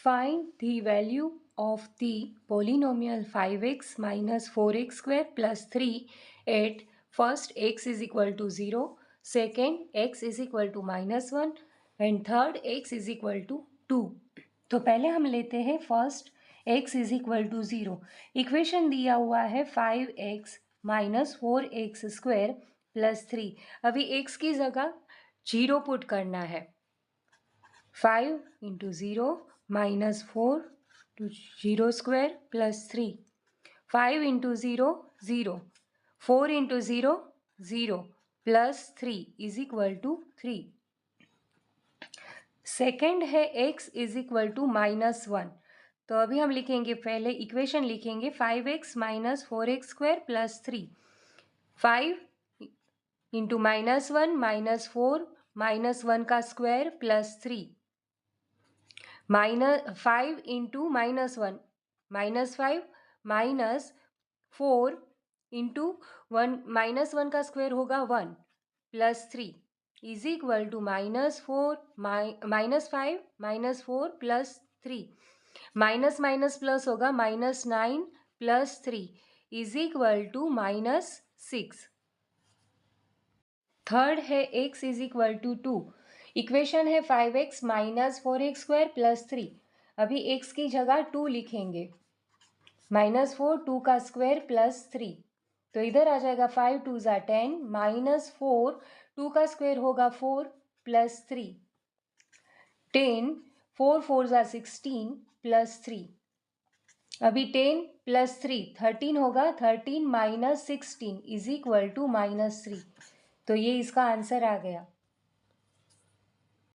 Find the value of the polynomial 5x minus 4x square plus 3 at first x is equal to 0, second x is equal to -1 and third x is equal to 2. तो पहले हम लेते हैं first x is equal to 0. Equation दिया हुआ है 5x minus 4x square plus 3. अभी x की जगह 0 पुट करना है. 5 into 0 minus 4 to 0 square plus 3. 5 into 0 0. 4 into 0 0 plus 3 is equal to 3. Second है x इज इक्वल टू -1. तो अभी हम लिखेंगे, पहले इक्वेशन लिखेंगे 5x minus 4x square plus 3. 5 into -1 minus 4 -1 का square plus 3. -5 into -1 -5 minus 4 into 1 -1 का स्क्वायर होगा 1 plus 3 is equal to -5 -4 plus 3. Minus minus plus होगा -9 plus 3 is equal to -6. Third है x is equal to 2. Equation है 5x minus 4x square plus 3. अभी x की जगह 2 लिखेंगे. -4 2 का स्क्वायर प्लस 3. तो इधर आ जाएगा 5 2 ज़ा 10 माइनस 4 2 का स्क्वायर होगा 4 प्लस 3. 10 4 4 ज़ा 16 प्लस 3. अभी 10 प्लस 3 13 होगा. 13 माइनस 16 इज इक्वल टू -3. तो ये इसका आंसर आ गया.